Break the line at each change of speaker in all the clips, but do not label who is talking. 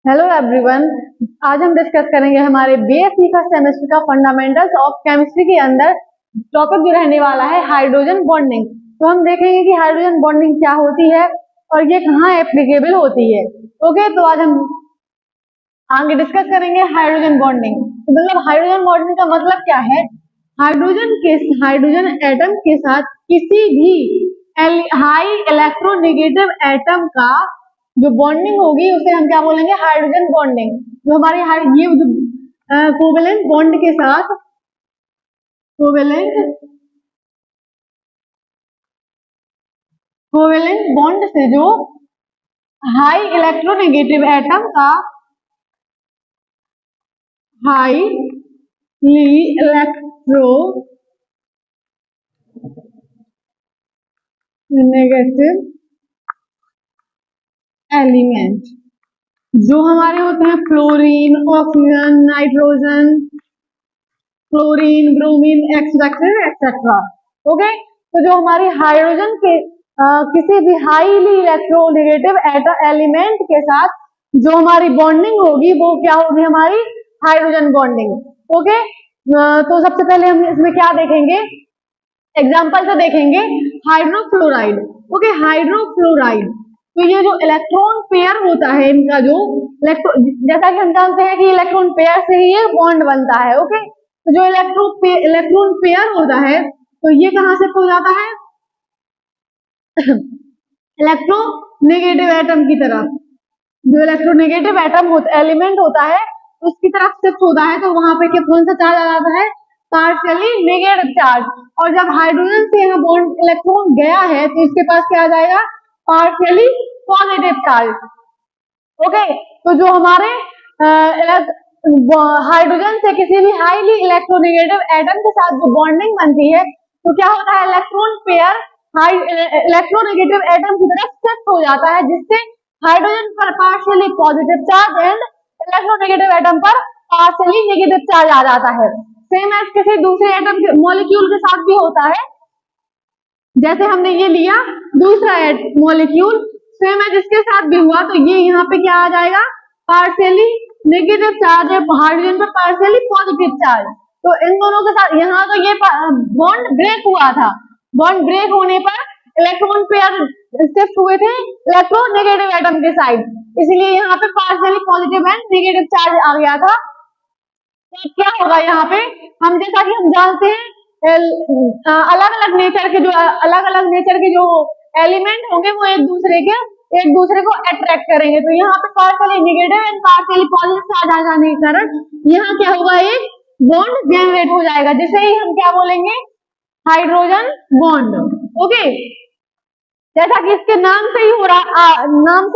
Hello everyone. आज हम discuss करेंगे हमारे बीएससी फर्स्ट सेमेस्टर का फंडामेंटल्स ऑफ केमिस्ट्री के अंदर टॉपिक जो रहने वाला है हाइड्रोजन बॉन्डिंग। तो हम देखेंगे कि हाइड्रोजन बॉन्डिंग क्या होती है और ये कहाँ एप्लीकेबल होती है। ओके, तो आज हम आगे डिस्कस करेंगे हाइड्रोजन बॉन्डिंग। तो मतलब हाइड्रोजन बॉन्डिंग का मतलब क्या है? हाइड्रोजन एटम के साथ किसी भी हाई इलेक्ट्रोनेगेटिव एटम का जो बॉन्डिंग होगी उसे हम क्या बोलेंगे? Hydrogen bonding. जो हमारी ये जो कोवेलेंट बॉन्ड के साथ कोवेलेंट कोवेलेंट बॉन्ड से जो हाई इलेक्ट्रोनेगेटिव एटम का हाईली इलेक्ट्रोनेगेटिव एलिमेंट जो हमारे होते हैं fluorine, oxygen, nitrogen, chlorine, bromine, etcetera etcetera. Okay, तो जो हमारी हाइड्रोजन के किसी भी हाईली इलेक्ट्रोनेगेटिव एलिमेंट के साथ जो हमारी बॉन्डिंग होगी वो क्या होगी? हमारी हाइड्रोजन बॉन्डिंग। ओके, तो सबसे पहले हम इसमें क्या देखेंगे? एग्जाम्पल से देखेंगे हाइड्रोफ्लोराइड। ओके, हाइड्रोफ्लोराइड तो ये जो इलेक्ट्रॉन पेयर होता है इनका जो जैसा कि हम जानते हैं कि इलेक्ट्रॉन पेयर से ही ये बॉन्ड बनता है। ओके, तो जो इलेक्ट्रॉन पेयर होता है तो ये कहां से हो जाता है? इलेक्ट्रोनेगेटिव एटम की तरफ। जो इलेक्ट्रोनेगेटिव एलिमेंट होता है उसकी तरफ शिफ्ट होता है, तो वहां पे कौन सा चार्ज आ जाता है? Partially negative charge. और जब हाइड्रोजन से यहाँ बॉन्ड इलेक्ट्रॉन गया है तो इसके पास क्या आ जाएगा? Partially positive charge. ओके, तो जो हमारे हाइड्रोजन से किसी भी हाईली इलेक्ट्रोनेगेटिव एटम के साथ जो बॉन्डिंग बनती है तो क्या होता है? Electron pair high electronegative atom की तरफ शिफ्ट हो जाता है, जिससे हाइड्रोजन पर partially positive charge and electronegative atom पर पार्शियली नेगेटिव चार्ज आ जाता है। सेम एज किसी दूसरे एटम के मॉलिक्यूल के साथ भी होता है। जैसे हमने ये लिया दूसरा मॉलिक्यूल, सेम है जिसके साथ भी हुआ तो ये यहाँ पे क्या आ जाएगा? पार्शियली नेगेटिव चार्ज है, हाइड्रोजन पर पार्शियली पॉजिटिव चार्ज। तो इन दोनों के साथ यहाँ तो ये बॉन्ड ब्रेक हुआ था। बॉन्ड ब्रेक होने पर इलेक्ट्रॉन पेयर शिफ्ट हुए थे इलेक्ट्रोनेगेटिव एटम के साइड, इसलिए यहाँ पे partially positive and negative charge आ गया था। तो क्या होगा यहाँ पे? हम जैसा कि हम जानते हैं अलग अलग नेचर के जो एलिमेंट होंगे वो एक दूसरे को अट्रैक्ट करेंगे। तो यहाँ पे partially negative and partially positive charge आ जाने के कारण यहाँ क्या होगा? एक बॉन्ड जनरेट हो जाएगा, जिसे ही हम क्या बोलेंगे? Hydrogen bond. ओके, जैसा कि इसके नाम से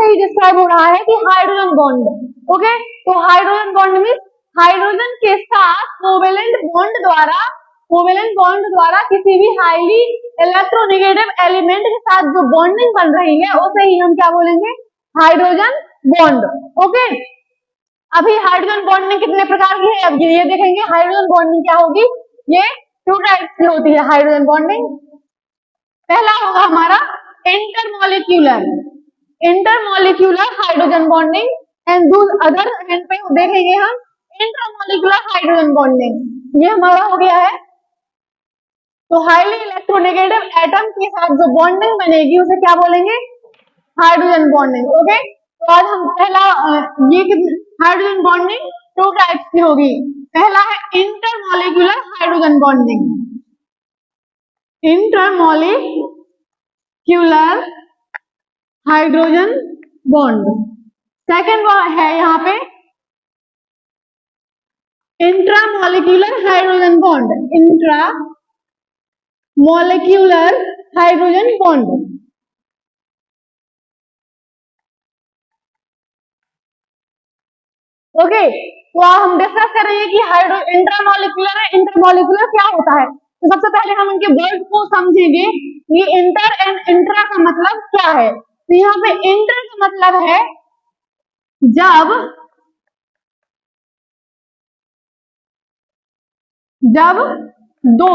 ही डिस्क्राइब हो रहा है कि हाइड्रोजन बॉन्ड। ओके, तो हाइड्रोजन बॉन्ड मीन्स हाइड्रोजन के साथ कोवेलेंट बॉन्ड द्वारा किसी भी हाईली इलेक्ट्रोनेगेटिव एलिमेंट के साथ जो बॉन्डिंग बन रही है उसे ही हम क्या बोलेंगे? Hydrogen bond. ओके, अभी हाइड्रोजन बॉन्डिंग कितने प्रकार की है अब ये देखेंगे। हाइड्रोजन बॉन्डिंग क्या होगी? ये 2 टाइप्स की होती है हाइड्रोजन बॉन्डिंग। पहला होगा हमारा intermolecular hydrogen bonding and other hand पे देखेंगे हम इंट्रामॉलिक्यूलर हाइड्रोजन बॉन्डिंग। ये हमारा हो गया है। तो हाईली इलेक्ट्रोनेगेटिव एटम के साथ जो बॉन्डिंग बनेगी उसे क्या बोलेंगे? Hydrogen bonding. ओके, तो आज हम पहला ये हाइड्रोजन बॉन्डिंग 2 टाइप्स की होगी। पहला है intermolecular hydrogen bonding, intermolecular hydrogen bond. Second है यहाँ पे intramolecular hydrogen bond, intramolecular hydrogen bond. Okay, तो अब हम डिस्कस करेंगे कि इंट्रामॉलिक्यूलर और इंटरमॉलिक्यूलर क्या होता है। तो सबसे पहले हम इनके वर्ड को समझेंगे। ये इंटर एंड इंट्रा का मतलब क्या है? तो यहाँ पे इंटर का मतलब है जब दो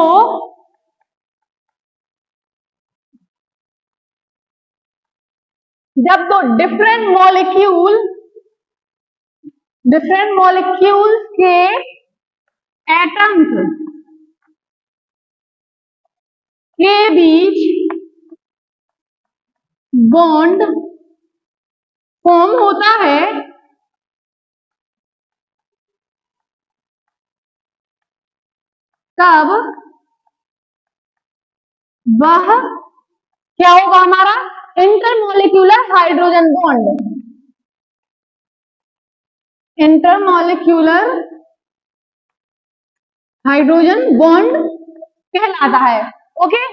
डिफरेंट मॉलिक्यूल डिफरेंट मॉलिक्यूल्स के एटम्स के बीच बॉन्ड फॉर्म होता है तब वह क्या होगा हमारा intermolecular hydrogen bond, intermolecular hydrogen bond कहलाता है। ओके,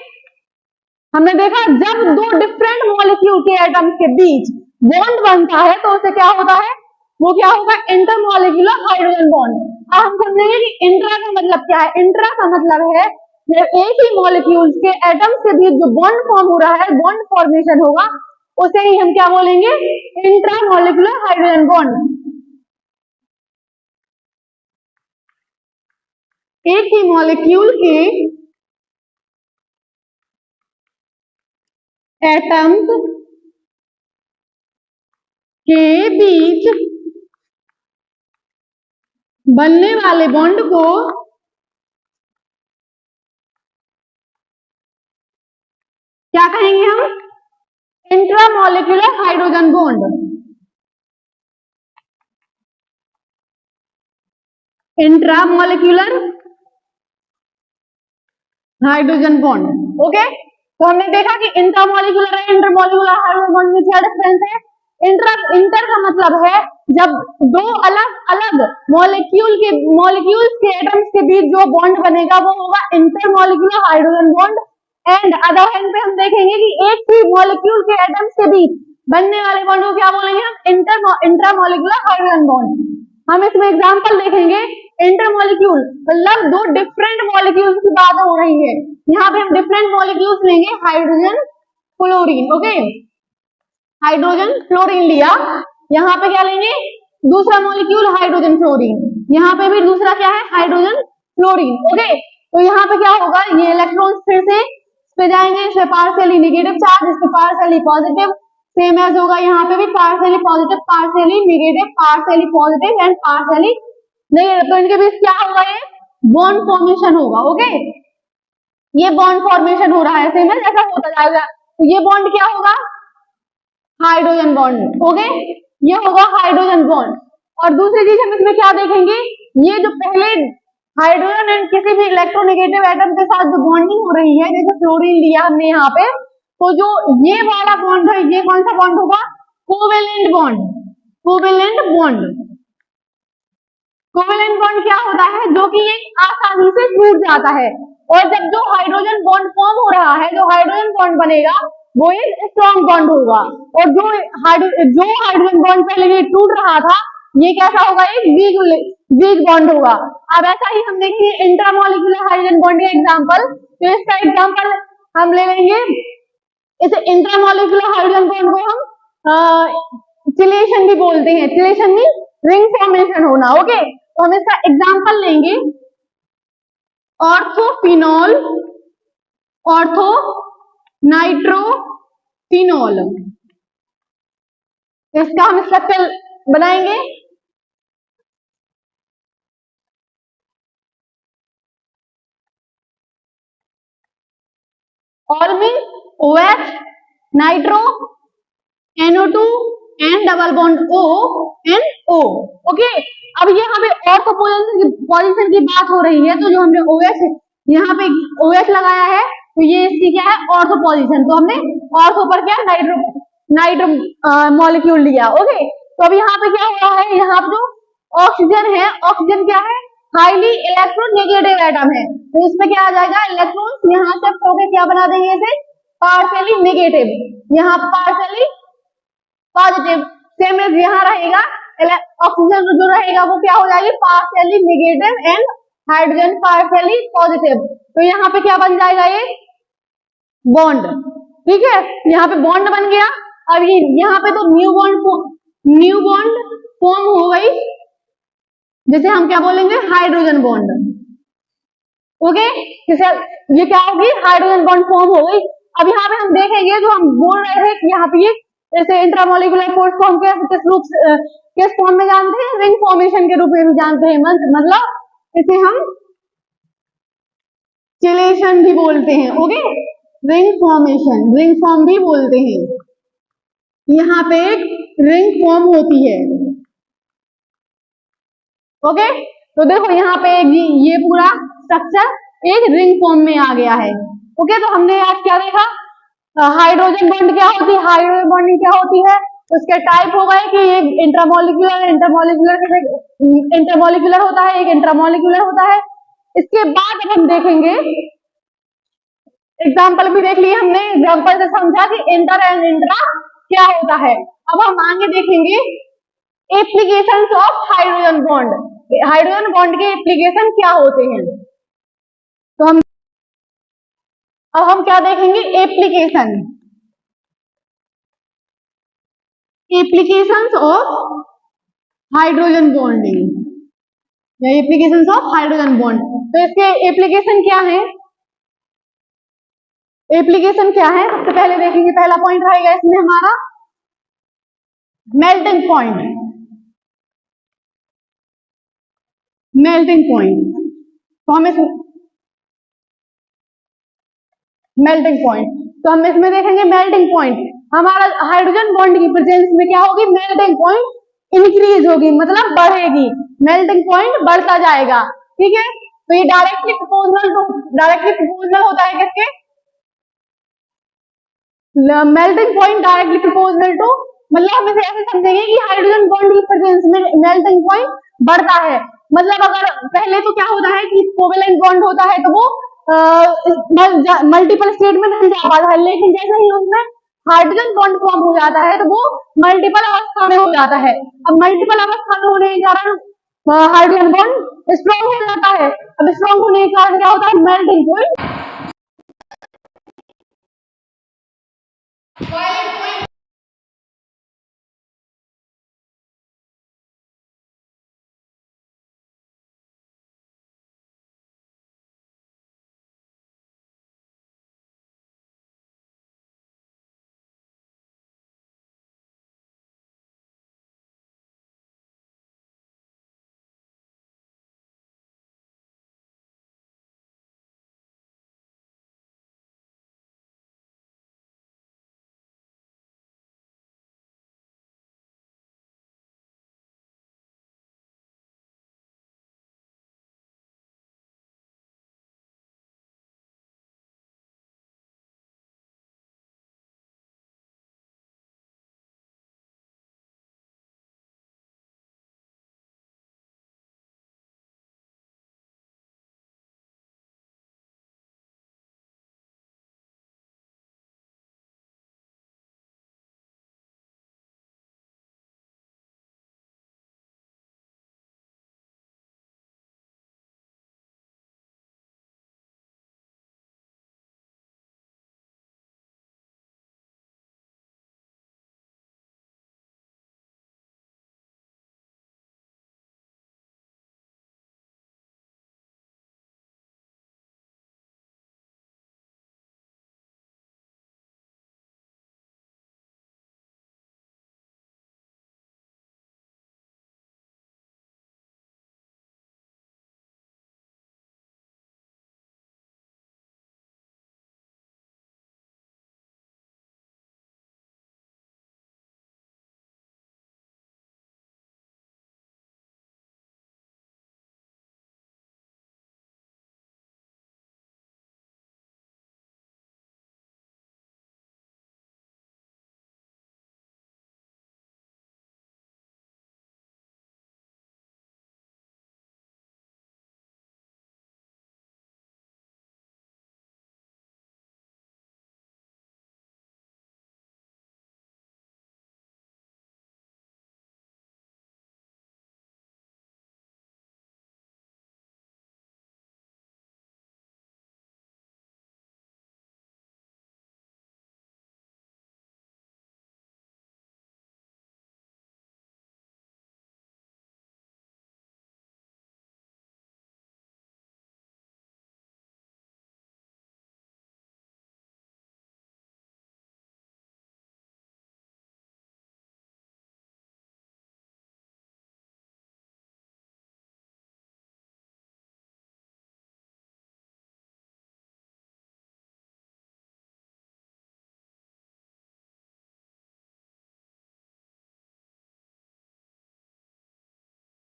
हमने देखा जब दो डिफरेंट मॉलिक्यूल के एटम्स के बीच बॉन्ड बनता है तो उसे क्या होता है, वो क्या होगा इंटरमॉलिक्यूलर हाइड्रोजन बॉन्ड। अब हम समझेंगे कि इंट्रा का मतलब क्या है। इंट्रा का मतलब है जब एक ही मॉलिक्यूल के एटम्स के बीच जो बॉन्ड फॉर्म हो रहा है, बॉन्ड फॉर्मेशन होगा, उसे ही हम क्या बोलेंगे इंट्रामॉलिक्यूलर हाइड्रोजन बॉन्ड। एक ही मॉलिक्यूल के एटम्स के बीच बनने वाले बॉन्ड को क्या कहेंगे हम, intramolecular hydrogen bond. Intramolecular hydrogen bond. Okay, तो हमने देखा कि इंट्रामॉलिक्यूलर और इंटरमॉलिक्यूलर हाइड्रोजन बॉन्ड में क्या डिफरेंस है। इंटर का मतलब है जब दो अलग अलग मॉलिक्यूल्स के एटम्स के बीच जो बॉन्ड बनेगा वो होगा intermolecular hydrogen bond. And other hand पे हम देखेंगे कि एक ही मॉलिक्यूल के एटम्स के बीच बनने वाले बॉन्ड को क्या बोलेंगे हम इंट्रामॉलिक्यूलर हाइड्रोजन बॉन्ड। हम इसमें एग्जांपल देखेंगे। इंटरमॉलिक्यूल मतलब दो डिफरेंट मॉलिक्यूल्स की बात हो रही है। यहाँ पे हम डिफरेंट मॉलिक्यूल्स लेंगे, hydrogen fluorine. Okay, hydrogen fluorine लिया, यहाँ पे क्या लेंगे दूसरा मॉलिक्यूल हाइड्रोजन फ्लोरीन, यहाँ पे भी दूसरा क्या है हाइड्रोजन फ्लोरीन। ओके, तो यहाँ पे क्या होगा, ये इलेक्ट्रॉन्स फिर से इस पे जाएंगे, इस पे पार्शियली नेगेटिव चार्ज, इस पे पार्शियली पॉजिटिव, सेम एज होगा यहाँ पे भी partially positive, partially negative, partially positive and partially negative. तो इनके बीच क्या होगा, ये बॉन्ड फॉर्मेशन होगा। ओके, ये बॉन्ड फॉर्मेशन हो रहा है, सेम एज ऐसा होता जाएगा। तो ये बॉन्ड क्या होगा हाइड्रोजन बॉन्ड। ओके, ये होगा हाइड्रोजन बॉन्ड। और दूसरी चीज हम इसमें क्या देखेंगे, ये जो पहले हाइड्रोजन एंड किसी भी इलेक्ट्रोनेगेटिव एटम के साथ जो बॉन्डिंग हो रही है, जैसे फ्लोरीन लिया हमने यहाँ पे, तो जो ये वाला बॉन्ड है ये कौन सा बॉन्ड होगा, covalent bond. Covalent bond, covalent bond क्या होता है, जो कि ये आसानी से टूट जाता है। और जब जो हाइड्रोजन बॉन्ड फॉर्म हो रहा है, जो हाइड्रोजन बॉन्ड बनेगा वो एक स्ट्रॉन्ग बॉन्ड होगा, और जो हाइड्रोजन बॉन्ड पहले ये टूट रहा था ये कैसा होगा, एक वीक बॉन्ड होगा। अब ऐसा ही हम देखेंगे इंट्रामॉलिक्यूलर हाइड्रोजन बॉन्ड का एग्जांपल। तो इसका एग्जांपल हम ले लेंगे, इसे इंट्रामॉलिक्यूलर हाइड्रोजन बॉन्ड को हम चिलेशन भी बोलते हैं। चिलेशन मींस रिंग फॉर्मेशन होना। ओके, तो हम इसका एग्जांपल लेंगे ऑर्थोफिनॉल, ऑर्थो नाइट्रोफिनॉल। इसका हम स्ट्रक्चर बनाएंगे। All mean OH, nitro, NO2 and double bond O and O। Okay, अब यहाँ पे ऑर्थो पोजीशन की बात हो रही है, तो जो हमने OH यहाँ पे OH लगाया है तो ये इसकी क्या है ऑर्थो पोजीशन। तो हमने ऑर्थो पर क्या नाइट्रो मॉलिक्यूल लिया। ओके, तो अब यहाँ पे क्या हो रहा है, यहाँ पे जो ऑक्सीजन है, ऑक्सीजन क्या है हाईली इलेक्ट्रोनेगेटिव एटम है, तो इसमें क्या आ जाएगा इलेक्ट्रॉन्स यहाँ से होकर क्या बना देंगे इसे पार्शियली नेगेटिव, यहाँ पार्शियली पॉजिटिव। सेम एज यहाँ रहेगा ऑक्सीजन जो रहेगा वो क्या हो जाएगी partially negative and hydrogen partially positive. तो यहाँ पे क्या बन जाएगा ये बॉन्ड। ठीक है, यहाँ पे बॉन्ड बन गया। अब ये यहाँ पे तो न्यू बॉन्ड फॉर्म हो गई, जैसे हम क्या बोलेंगे हाइड्रोजन बॉन्ड। ओके, जैसे ये क्या होगी हाइड्रोजन बॉन्ड फॉर्म हो गई। अब यहाँ पे हम देखेंगे जो हम बोल रहे थे कि यहाँ पे ये जैसे इंट्रामोलिकुलर फोर्स को हम किस फॉर्म में जानते हैं, रिंग फॉर्मेशन के रूप में भी जानते हैं, मतलब इसे हम चिलेशन भी बोलते हैं। Okay, ring formation, ring form भी बोलते हैं। यहाँ पे एक रिंग फॉर्म होती है। ओके, तो देखो यहाँ पे ये पूरा स्ट्रक्चर एक रिंग फॉर्म में आ गया है। ओके, तो हमने आज क्या देखा, हाइड्रोजन बॉन्ड क्या होती है, हाइड्रोजन बॉन्डिंग क्या होती है, उसके टाइप हो गए कि एक इंटरमोलिकुलर इंटरमोलिकुलर होता है, एक इंट्रामोलिकुलर होता है। इसके बाद अब हम देखेंगे, एग्जाम्पल भी देख लिए हमने, एग्जाम्पल से समझा कि इंटर एंड इंट्रा क्या होता है। अब हम आगे देखेंगे applications of hydrogen bond, hydrogen bond के एप्लीकेशन क्या होते हैं। तो हम क्या देखेंगे, एप्लीकेशंस ऑफ हाइड्रोजन बॉन्डिंग या एप्लीकेशंस ऑफ हाइड्रोजन बॉन्ड। तो इसके एप्लीकेशन क्या है, एप्लीकेशन क्या है, सबसे पहले देखेंगे, पहला पॉइंट रहेगा इसमें हमारा मेल्टिंग पॉइंट। मेल्टिंग पॉइंट, तो हम इसमें मेल्टिंग पॉइंट, तो हम इसमें देखेंगे मेल्टिंग पॉइंट, हमारा हाइड्रोजन बॉन्ड की प्रेजेंस में क्या होगी, मेल्टिंग पॉइंट इंक्रीज होगी, मतलब बढ़ेगी, मेल्टिंग पॉइंट बढ़ता जाएगा। ठीक है, तो ये डायरेक्टली प्रोपोर्शनल होता है किसके, melting point directly proportional to, मतलब हम इसे ऐसे समझेंगे कि हाइड्रोजन बॉन्ड की प्रेजेंस में मेल्टिंग पॉइंट बढ़ता है। मतलब अगर पहले तो क्या होता है कि कोवेलेंट बॉन्ड होता है तो वो मल्टीपल स्टेट में नहीं जा पाता है, लेकिन जैसे ही उसमें हाइड्रोजन बॉन्ड फॉर्म हो जाता है तो वो मल्टीपल अवस्था में हो जाता है। अब मल्टीपल अवस्था में होने के कारण हाइड्रोजन बॉन्ड स्ट्रॉन्ग हो जाता है। अब स्ट्रॉन्ग होने के कारण क्या होता है, मेल्टिंग पॉइंट